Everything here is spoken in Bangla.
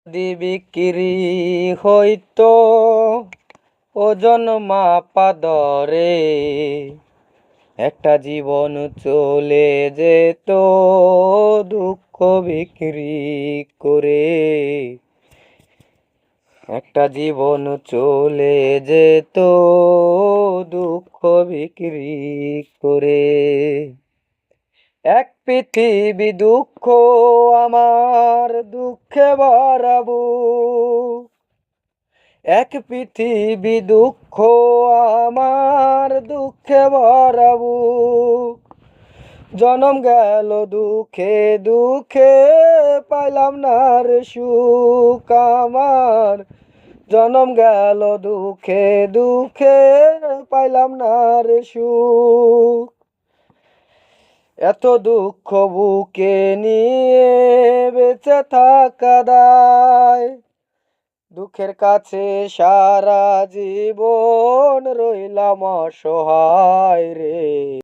যদি বিক্রি হইতো ওজন মাপা দরে, একটা জীবন চলে যেত দুঃখ বিক্রি করে। একটা জীবন চলে যেত দুঃখ বিক্রি করে। এক পৃথিবী দুঃখ আমার দুঃখে ভরা বুক, এক পৃথিবী দুঃখ আমার দুঃখে ভরা বুক। জনম গেল দুঃখে দুঃখে পাইলাম না রে সুখ আমার, জনম গেল দুঃখে দুঃখে পাইলাম না রে সুখ। এত দুঃখ বুকে নিয়ে বেঁচে থাকা দায়, দুঃখের কাছে সারা জীবন রইলাম অসহায় রে।